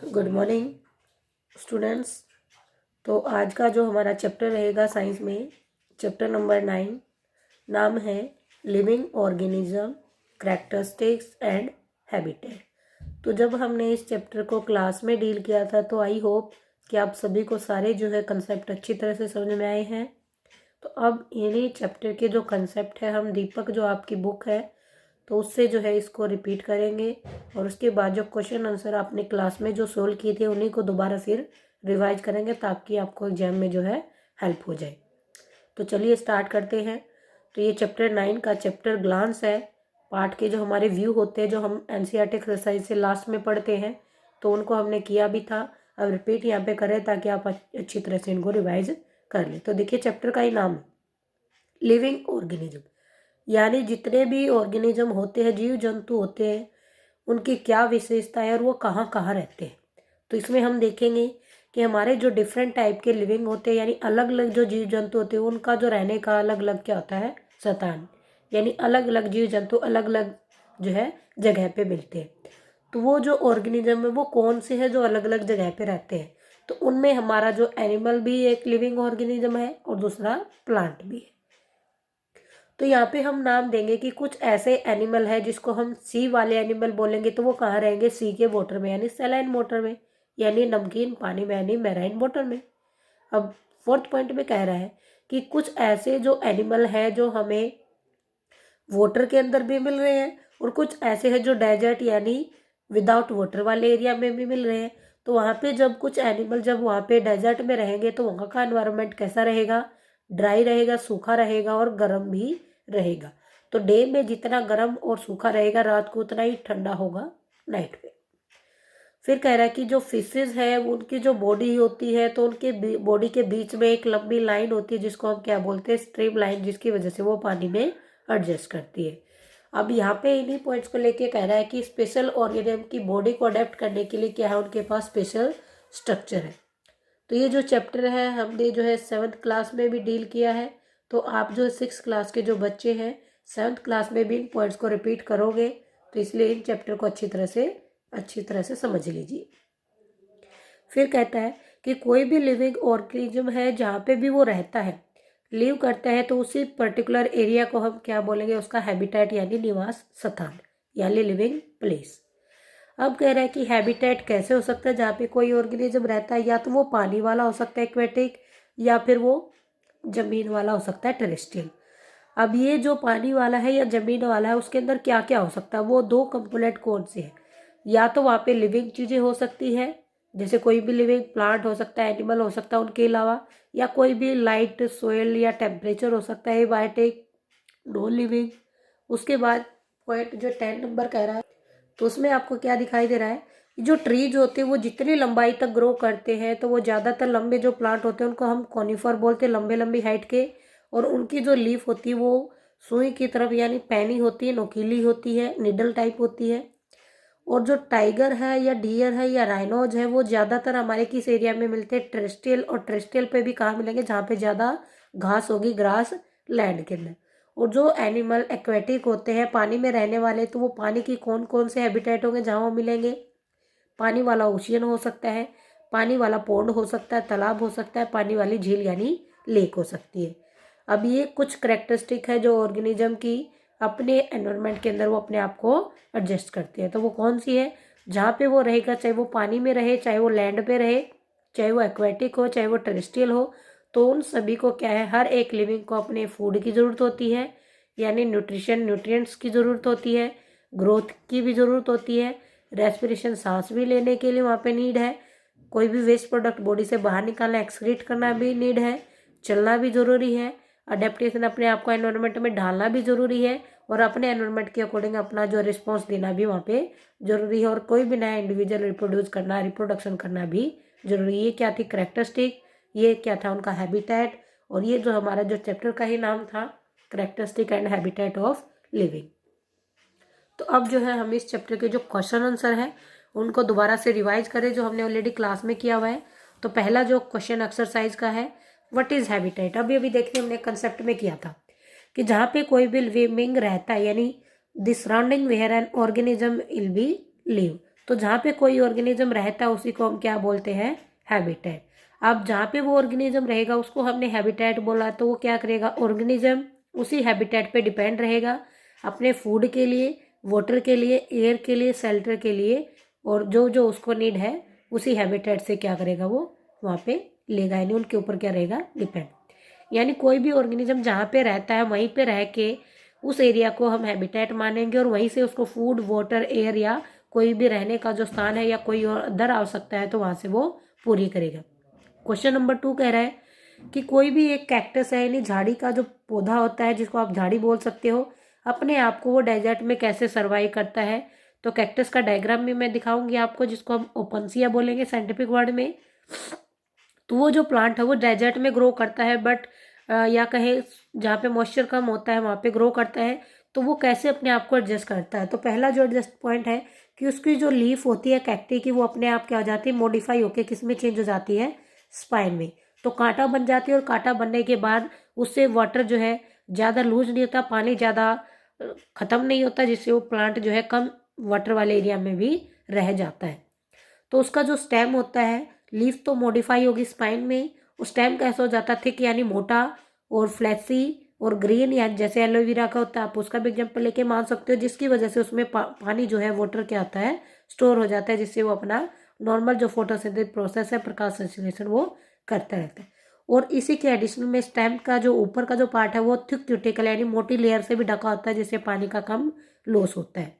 Good morning students. तो आज का जो हमारा चैप्टर रहेगा साइंस में, चैप्टर नंबर 9, नाम है living organism, characteristics and habitat. तो जब हमने इस चैप्टर को क्लास में डील किया था तो आई होप कि आप सभी को सारे जो है कंसेप्ट अच्छी तरह से समझ में आए हैं। तो अब इन्हीं चैप्टर के जो कंसेप्ट है हम दीपक जो आपकी बुक है तो उससे जो है इसको रिपीट करेंगे और उसके बाद जो क्वेश्चन आंसर आपने क्लास में जो सोल्व किए थे उन्हीं को दोबारा फिर रिवाइज करेंगे ताकि आपको एग्जाम में जो है हेल्प हो जाए। तो चलिए स्टार्ट करते हैं। तो ये चैप्टर 9 का चैप्टर ग्लांस है। पार्ट के जो हमारे व्यू होते हैं जो हम एनसीईआरटी एक्सरसाइज से लास्ट में पढ़ते हैं तो उनको हमने किया भी था, अब रिपीट यहाँ पे करें ताकि आप अच्छी तरह से इनको रिवाइज कर लें। तो देखिए चैप्टर का ही नाम है लिविंग ऑर्गेनिज्म, यानी जितने भी ऑर्गेनिज्म होते हैं, जीव जंतु होते हैं, उनकी क्या विशेषता है और वो कहाँ कहाँ रहते हैं। तो इसमें हम देखेंगे कि हमारे जो डिफरेंट टाइप के लिविंग होते हैं यानी अलग अलग जो जीव जंतु होते हैं उनका जो रहने का अलग अलग क्या होता है स्थान, यानी अलग अलग जीव जंतु अलग अलग जो है जगह पे मिलते हैं। तो वो जो ऑर्गेनिज्म है वो कौन से है जो अलग अलग जगह पे रहते हैं। तो उनमें हमारा जो एनिमल भी एक लिविंग ऑर्गेनिज्म है और दूसरा प्लांट भी है। तो यहाँ पे हम नाम देंगे कि कुछ ऐसे एनिमल है जिसको हम सी वाले एनिमल बोलेंगे तो वो कहाँ रहेंगे, सी के वाटर में यानी सैलाइन वाटर में, यानी नमकीन पानी में यानी मैराइन वाटर में। अब फोर्थ पॉइंट में कह रहा है कि कुछ ऐसे जो एनिमल है जो हमें वाटर के अंदर भी मिल रहे हैं और कुछ ऐसे हैं जो डेजर्ट यानी विदाउट वाटर वाले एरिया में भी मिल रहे हैं। तो वहाँ पे जब कुछ एनिमल जब वहाँ पे डेजर्ट में रहेंगे तो वहाँ का एनवायरनमेंट कैसा रहेगा, ड्राई रहेगा, सूखा रहेगा और गर्म भी रहेगा। तो डे में जितना गर्म और सूखा रहेगा रात को उतना ही ठंडा होगा नाइट में। फिर कह रहा है कि जो फिशेज है उनकी जो बॉडी होती है तो उनके बॉडी के बीच में एक लंबी लाइन होती है जिसको हम क्या बोलते हैं, स्ट्रीम लाइन, जिसकी वजह से वो पानी में एडजस्ट करती है। अब यहाँ पे इन्हीं पॉइंट्स को लेके कह रहा है कि स्पेशल ऑर्गेनिज्म की बॉडी को अडेप्ट करने के लिए क्या है, उनके पास स्पेशल स्ट्रक्चर है। तो ये जो चैप्टर है हमने जो है 7th क्लास में भी डील किया है। तो आप जो 6th क्लास के जो बच्चे हैं 7th क्लास में भी इन पॉइंट्स को रिपीट करोगे, तो इसलिए इन चैप्टर को अच्छी तरह से समझ लीजिए। फिर कहता है कि कोई भी लिविंग ऑर्गेनिज्म है जहाँ पे भी वो रहता है, लिव करता है, तो उसी पर्टिकुलर एरिया को हम क्या बोलेंगे, उसका हैबिटेट यानी निवास स्थान यानी लिविंग प्लेस। अब कह रहा है कि हैबिटेट कैसे हो सकता है, जहाँ पे कोई ऑर्गेनिज्म रहता है, या तो वो पानी वाला हो सकता है एक्वेटिक, या फिर वो जमीन वाला हो सकता है टेरेस्ट्रियल। अब ये जो पानी वाला है या जमीन वाला है उसके अंदर क्या क्या हो सकता है, वो दो कंपोनेंट कौन से हैं, या तो वहाँ पे लिविंग चीज़ें हो सकती है जैसे कोई भी लिविंग प्लांट हो सकता है, एनिमल हो सकता है उनके अलावा, या कोई भी लाइट सोयल या टेम्परेचर हो सकता है, बायोटिक, नॉन लिविंग। उसके बाद पॉइंट जो 10 नंबर कह रहा है तो उसमें आपको क्या दिखाई दे रहा है, जो ट्रीज होते हैं वो जितनी लंबाई तक ग्रो करते हैं तो वो ज़्यादातर लंबे जो प्लांट होते हैं उनको हम कॉनिफर बोलते हैं, लंबे लंबी हाइट के, और उनकी जो लीफ होती है वो सुई की तरफ यानी पैनी होती है, नोकीली होती है, निडल टाइप होती है। और जो टाइगर है या डियर है या राइनोज है वो ज़्यादातर हमारे किस एरिया में मिलते हैं, टेरेस्ट्रियल, और टेरेस्ट्रियल पे भी कहाँ मिलेंगे, जहाँ पे ज़्यादा घास होगी, ग्रास लैंड के अंदर। और जो एनिमल एक्वेटिक होते हैं पानी में रहने वाले, तो वो पानी की कौन कौन से हैबिटेट होंगे जहाँ वो मिलेंगे, पानी वाला ओशियन हो सकता है, पानी वाला पोंड हो सकता है, तालाब हो सकता है, पानी वाली झील यानी लेक हो सकती है। अब ये कुछ करेक्टरिस्टिक है जो ऑर्गेनिज्म की अपने एनवायरनमेंट के अंदर वो अपने आप को एडजस्ट करती है। तो वो कौन सी है, जहाँ पे वो रहेगा, चाहे वो पानी में रहे, चाहे वो लैंड पे रहे, चाहे वो एक्वेटिक हो, चाहे वो टेरेस्ट्रियल हो, तो उन सभी को क्या है, हर एक लिविंग को अपने फूड की ज़रूरत होती है, यानी न्यूट्रिशन न्यूट्रिएंट्स की ज़रूरत होती है, ग्रोथ की भी ज़रूरत होती है, रेस्पिरेशन सांस भी लेने के लिए वहाँ पे नीड है, कोई भी वेस्ट प्रोडक्ट बॉडी से बाहर निकालना एक्सक्रीट करना भी नीड है, चलना भी ज़रूरी है, अडेप्टेशन अपने आप को एनवायरनमेंट में ढालना भी ज़रूरी है, और अपने एनवायरनमेंट के अकॉर्डिंग अपना जो रिस्पॉन्स देना भी वहाँ पे ज़रूरी है, और कोई भी नया इंडिविजुअल रिप्रोड्यूस करना, रिप्रोडक्शन करना भी ज़रूरी है। ये क्या थी करेक्टरिस्टिक, ये क्या था उनका हैबिटेट, और ये जो हमारा जो चैप्टर का ही नाम था characteristic and habitat of living. तो अब जो है हम इस चैप्टर के जो क्वेश्चन आंसर है उनको दोबारा से रिवाइज करें जो हमने ऑलरेडी क्लास में किया हुआ है। तो पहला जो क्वेश्चन एक्सरसाइज का है, व्हाट इज हैबिटेट। अभी देखिए हमने कंसेप्ट में किया था कि जहाँ पे कोई भी लिविंग रहता है यानी the surrounding where an organism will be live, तो जहाँ पे कोई ऑर्गेनिज्म रहता है उसी को हम क्या बोलते हैं, हैबिटेट। अब जहाँ पे वो ऑर्गेनिज्म रहेगा उसको हमने हैबिटेट बोला, तो वो क्या करेगा, ऑर्गेनिज्म उसी हैबिटेट पे डिपेंड रहेगा अपने फूड के लिए, वाटर के लिए, एयर के लिए, शेल्टर के लिए, और जो जो उसको नीड है उसी हैबिटेट से क्या करेगा वो वहाँ पे लेगा, यानी उनके ऊपर क्या रहेगा, डिपेंड। यानी कोई भी ऑर्गेनिज्म जहाँ पे रहता है वहीं पे रह के उस एरिया को हम हैबिटेट मानेंगे, और वहीं से उसको फूड, वाटर, एयर या कोई भी रहने का जो स्थान है या कोई और अदर आवश्यकता है तो वहाँ से वो पूरी करेगा। क्वेश्चन नंबर 2 कह रहा है कि कोई भी एक कैक्टस है, यानी झाड़ी का जो पौधा होता है जिसको आप झाड़ी बोल सकते हो, अपने आप को वो डेजर्ट में कैसे सर्वाइव करता है। तो कैक्टस का डायग्राम भी मैं दिखाऊंगी आपको, जिसको हम ओपनसिया बोलेंगे साइंटिफिक वर्ड में। तो वो जो प्लांट है वो डेजर्ट में ग्रो करता है, बट या कहे जहाँ पे मॉइस्चर कम होता है वहाँ पे ग्रो करता है। तो वो कैसे अपने आप को एडजस्ट करता है, तो पहला जो एडजस्ट पॉइंट है कि उसकी जो लीफ होती है कैक्टी की, वो अपने आप क्या हो जाती है, मॉडिफाई होकर किस में चेंज हो जाती है, स्पाइन में। तो कांटा बन जाती है, और कांटा बनने के बाद उससे वाटर जो है ज़्यादा लूज नहीं होता, पानी ज़्यादा ख़त्म नहीं होता, जिससे वो प्लांट जो है कम वाटर वाले एरिया में भी रह जाता है। तो उसका जो स्टेम होता है, लीफ तो मॉडिफाई होगी स्पाइन में, उस स्टेम कैसा हो जाता है, थिक यानी मोटा और फ्लैसी और ग्रीन, या जैसे एलोवेरा का होता है, आप उसका भी एग्जाम्पल लेके मान सकते हो, जिसकी वजह से उसमें पानी जो है, वाटर क्या आता है, स्टोर हो जाता है, जिससे वो अपना नॉर्मल जो फोटोसिंथेसिस प्रोसेस है, प्रकाश संश्लेषण, वो करता रहता है। और इसी के एडिशन में स्टेम का जो ऊपर का जो पार्ट है वो थिक क्यूटिकल यानी मोटी लेयर से भी ढका होता है, जिससे पानी का कम लॉस होता है।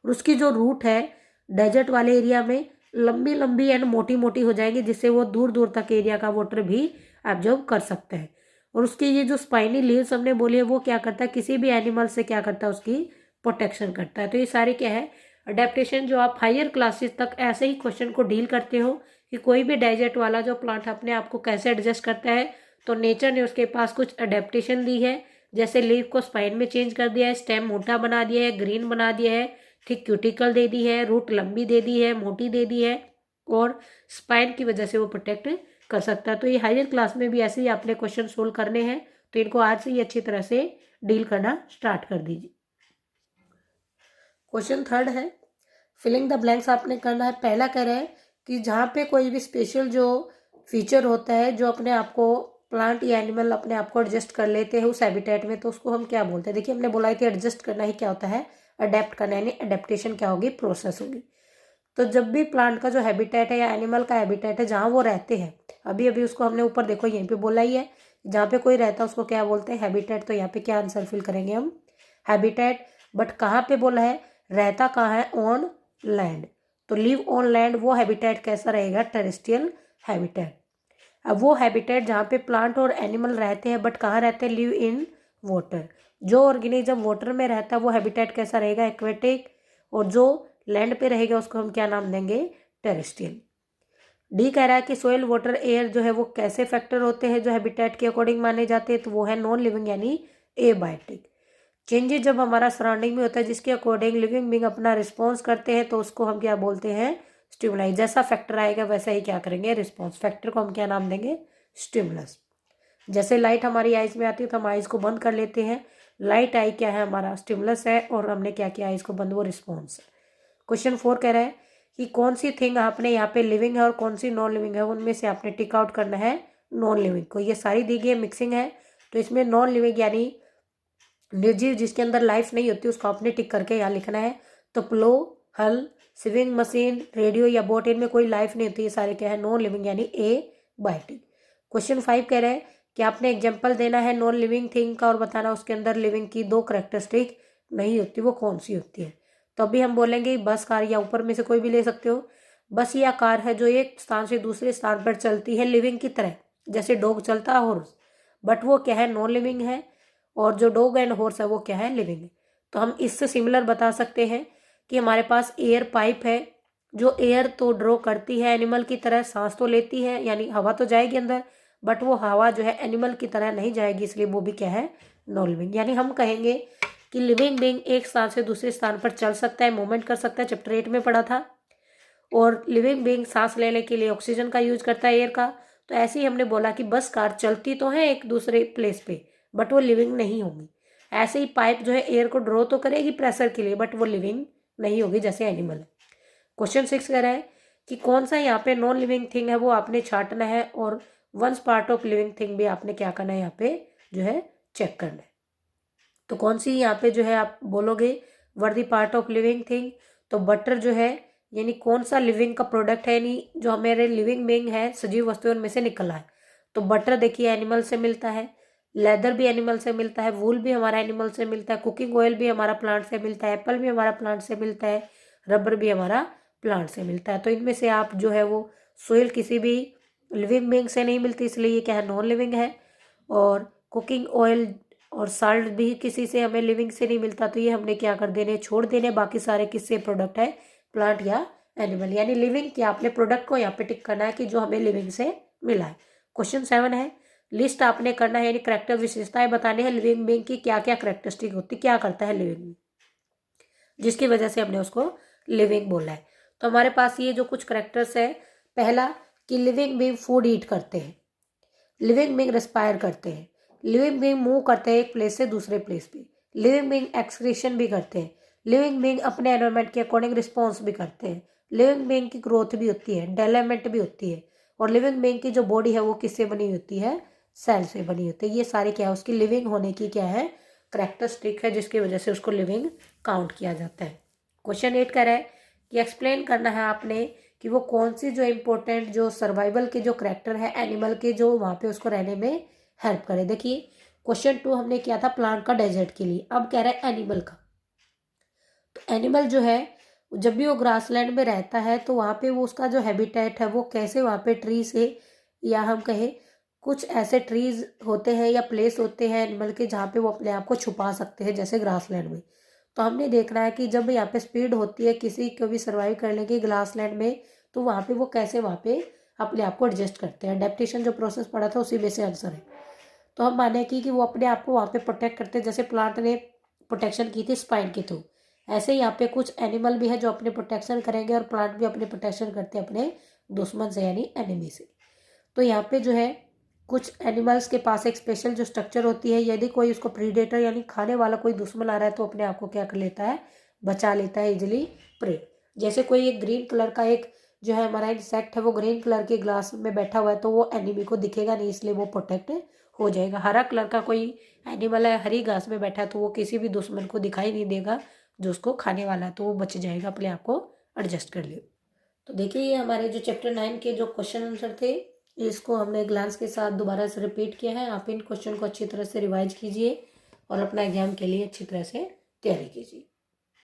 और उसकी जो रूट है डेजर्ट वाले एरिया में लंबी लंबी एंड मोटी मोटी हो जाएगी, जिससे वो दूर दूर तक एरिया का वाटर भी एब्जॉर्ब कर सकता है। और उसकी ये जो स्पाइनी लीव्स हमने बोली है, वो क्या करता है, किसी भी एनिमल से क्या करता है, उसकी प्रोटेक्शन करता है। तो ये सारे क्या है, अडेप्टेशन, जो आप हायर क्लासेस तक ऐसे ही क्वेश्चन को डील करते हो कि कोई भी डेजर्ट वाला जो प्लांट अपने आप को कैसे एडजस्ट करता है। तो नेचर ने उसके पास कुछ अडेप्टेशन दी है, जैसे लीफ को स्पाइन में चेंज कर दिया है, स्टेम मोटा बना दिया है, ग्रीन बना दिया है, ठीक क्यूटिकल दे दी है, रूट लंबी दे दी है, मोटी दे दी है, और स्पाइन की वजह से वो प्रोटेक्ट कर सकता है। तो ये हायर क्लास में भी ऐसे ही आपने क्वेश्चन सोल्व करने हैं, तो इनको आज से ही अच्छी तरह से डील करना स्टार्ट कर दीजिए। क्वेश्चन 3 है, फिलिंग द ब्लैंक्स आपने करना है। पहला कह रहा है कि जहाँ पे कोई भी स्पेशल जो फीचर होता है, जो अपने आप को प्लांट या एनिमल अपने आप को एडजस्ट कर लेते हैं उस हैबिटेट में, तो उसको हम क्या बोलते हैं। देखिए हमने बोला थी एडजस्ट करना ही क्या होता है, अडेप्ट करना, यानी अडेप्टेशन क्या होगी, प्रोसेस होगी। तो जब भी प्लांट का जो हैबिटेट है या एनिमल का हैबिटेट है जहाँ वो रहते हैं, अभी अभी उसको हमने ऊपर देखो यहीं पे बोला ही है, जहाँ पे कोई रहता है उसको क्या बोलते हैं, हैबिटेट। तो यहाँ पे क्या आंसर फिल करेंगे हम, हैबिटेट। बट कहाँ पे बोला है, रहता कहाँ है, ऑन लैंड। तो लिव ऑन लैंड, वो हैबिटेट कैसा रहेगा, टेरेस्ट्रियल हैबिटेट। अब वो हैबिटेट जहाँ पे प्लांट और एनिमल रहते हैं, बट कहाँ रहते हैं, लिव इन वाटर। जो ऑर्गेनिज्म वाटर में रहता है वो हैबिटेट कैसा रहेगा, एक्वेटिक। और जो लैंड पे रहेगा उसको हम क्या नाम देंगे, टेरेस्ट्रियल। डी कह रहा है कि सोयल, वाटर, एयर जो है वो कैसे फैक्टर होते हैं जो हैबिटेट के अकॉर्डिंग माने जाते हैं, तो वो है नॉन लिविंग यानी एबायोटिक। चेंजेस जब हमारा सराउंडिंग में होता है जिसके अकॉर्डिंग लिविंग बींग अपना रिस्पॉन्स करते हैं, तो उसको हम क्या बोलते हैं, स्टिमुलाई। जैसा फैक्टर आएगा वैसा ही क्या करेंगे, रिस्पॉन्स। फैक्टर को हम क्या नाम देंगे, स्टिमुलस। जैसे लाइट हमारी आइज में आती है तो हम आइज को बंद कर लेते हैं, लाइट आई क्या है, हमारा स्टिमुलस है, और हमने क्या किया, आइज को बंद, वो रिस्पॉन्स है। क्वेश्चन 4 कह रहा है कि कौन सी थिंग आपने यहाँ पे लिविंग है और कौन सी नॉन लिविंग है, उनमें से आपने टिक आउट करना है नॉन लिविंग को। ये सारी दी गई मिक्सिंग है, तो इसमें नॉन लिविंग यानी निर्जीव, जिसके अंदर लाइफ नहीं होती, उसको आपने टिक करके यहाँ लिखना है। तो प्लो, हल, स्विंग मशीन, रेडियो या बोट, इनमें कोई लाइफ नहीं होती, ये सारे क्या है, नॉन लिविंग यानी एबायोटिक। क्वेश्चन 5 कह रहे हैं कि आपने एग्जाम्पल देना है नॉन लिविंग थिंग का और बताना उसके अंदर लिविंग की 2 करेक्टरिस्टिक नहीं होती, वो कौन सी होती है। तो अभी हम बोलेंगे बस, कार या ऊपर में से कोई भी ले सकते हो। बस या कार है जो एक स्थान से दूसरे स्थान पर चलती है लिविंग की तरह, जैसे डॉग चलता है, हॉर्स, बट वो क्या है, नॉन लिविंग है। और जो डॉग एंड हॉर्स है वो क्या है, लिविंग है। तो हम इससे सिमिलर बता सकते हैं कि हमारे पास एयर पाइप है, जो एयर तो ड्रॉ करती है एनिमल की तरह, सांस तो लेती है यानी हवा तो जाएगी अंदर, बट वो हवा जो है एनिमल की तरह नहीं जाएगी, इसलिए वो भी क्या है, नॉन लिविंग। यानी हम कहेंगे कि लिविंग बीइंग एक स्थान से दूसरे स्थान पर चल सकता है, मूवमेंट कर सकता है, चैप्टर 8 में पढ़ा था। और लिविंग बीइंग सांस लेने के लिए ऑक्सीजन का यूज करता है, एयर का। तो ऐसे ही हमने बोला कि बस, कार चलती तो है एक दूसरे प्लेस पे, बट वो लिविंग नहीं होगी। ऐसे ही पाइप जो है एयर को ड्रॉ तो करेगी प्रेशर के लिए, बट वो लिविंग नहीं होगी, जैसे एनिमल है। क्वेश्चन 6 कह रहा है कि कौन सा यहाँ पे नॉन लिविंग थिंग है वो आपने छांटना है और once part of living thing भी आपने क्या करना है यहाँ पे जो है चेक करना है। तो कौन सी यहाँ पे जो है आप बोलोगे वर्दी पार्ट ऑफ लिविंग थिंग, तो बटर जो है यानी कौन सा लिविंग का प्रोडक्ट है, यानी जो हमारे लिविंग बीइंग है सजीव वस्तुओं में से निकला है। तो बटर देखिए एनिमल से मिलता है, लेदर भी एनिमल से मिलता है, वूल भी हमारा एनिमल से मिलता है, कुकिंग ऑयल भी हमारा प्लांट से मिलता है, एप्पल भी हमारा प्लांट से मिलता है, रबर भी हमारा प्लांट से मिलता है। तो इनमें से आप जो है वो सोइल किसी भी लिविंग बीइंग से नहीं मिलती, इसलिए ये क्या है नॉन लिविंग है। और कुकिंग ऑयल और साल्ट भी किसी से हमें लिविंग से नहीं मिलता, तो ये हमने क्या कर देने छोड़ देने। बाकी सारे किससे प्रोडक्ट है, प्लांट या एनिमल, यानी लिविंग क्या आपने प्रोडक्ट को यहाँ पे टिक करना है कि जो हमें लिविंग से मिला है। क्वेश्चन 7 है लिस्ट आपने करना है, यानी करेक्टर विशेषताएं बतानी है लिविंग बीइंग की क्या क्या करेक्टरिस्टिक होती, क्या करता है लिविंग जिसकी वजह से हमने उसको लिविंग बोला है। तो हमारे पास ये जो कुछ करेक्टर्स है, पहला कि लिविंग बीइंग फूड ईट करते हैं, लिविंग बीइंग रेस्पायर करते हैं, लिविंग बीइंग मूव करते हैं एक प्लेस से दूसरे प्लेस पे, लिविंग बीइंग एक्सक्रीशन भी करते हैं, लिविंग बीइंग अपने एनवायरनमेंट के अकॉर्डिंग रिस्पॉन्स भी करते हैं, लिविंग बीइंग की ग्रोथ भी होती है, डेवलपमेंट भी होती है, और लिविंग बीइंग की जो बॉडी है वो किससे बनी होती है, सेल से बनी होती है। ये सारे क्या है उसकी लिविंग होने की क्या है करेक्टरिस्टिक है, जिसकी वजह से उसको लिविंग काउंट किया जाता है। क्वेश्चन 8 कह रहा है कि एक्सप्लेन करना है आपने कि वो कौन सी जो इम्पोर्टेंट जो सर्वाइवल के जो करेक्टर है एनिमल के जो वहाँ पे उसको रहने में हेल्प करे। देखिए क्वेश्चन 2 हमने किया था प्लांट का डेजर्ट के लिए, अब कह रहा है एनिमल का। तो एनिमल जो है जब भी वो ग्रासलैंड में रहता है तो वहाँ पे वो उसका जो हैबिटेट है वो कैसे वहाँ पे ट्री से, या हम कहें कुछ ऐसे ट्रीज होते हैं या प्लेस होते हैं एनिमल के जहाँ पे वो अपने आप को छुपा सकते हैं जैसे ग्रासलैंड में। तो हमने देखना है कि जब यहाँ पे स्पीड होती है किसी को भी सर्वाइव करने की ग्रासलैंड में, तो वहाँ पे वो कैसे वहाँ पे अपने आप को एडजस्ट करते हैं। एडेप्टेशन जो प्रोसेस पढ़ा था उसी में से आंसर है। तो हम माने कि वो अपने आप को वहाँ पे प्रोटेक्ट करते हैं, जैसे प्लांट ने प्रोटेक्शन की थी स्पाइन के थ्रू, ऐसे यहाँ पे कुछ एनिमल भी है जो अपने प्रोटेक्शन करेंगे और प्लांट भी अपने प्रोटेक्शन करते हैं अपने दुश्मन से यानी एनिमी से। तो यहाँ पे जो है कुछ एनिमल्स के पास एक स्पेशल जो स्ट्रक्चर होती है, यदि कोई उसको प्रीडेटर यानी खाने वाला कोई दुश्मन आ रहा है तो अपने आप को क्या कर लेता है, बचा लेता है इजिली प्रे। जैसे कोई एक ग्रीन कलर का एक जो है हमारा इंसेक्ट है वो ग्रीन कलर के ग्लास में बैठा हुआ है तो वो एनिमी को दिखेगा नहीं, इसलिए वो प्रोटेक्ट हो जाएगा। हरा कलर का कोई एनिमल है हरी घास में बैठा है तो वो किसी भी दुश्मन को दिखाई नहीं देगा जो उसको खाने वाला है, तो वो बच जाएगा, अपने आप को एडजस्ट कर ले। तो देखिए ये हमारे जो चैप्टर 9 के जो क्वेश्चन आंसर थे इसको हमने ग्लांस के साथ दोबारा से रिपीट किया है। आप इन क्वेश्चन को अच्छी तरह से रिवाइज कीजिए और अपना एग्जाम के लिए अच्छी तरह से तैयारी कीजिए।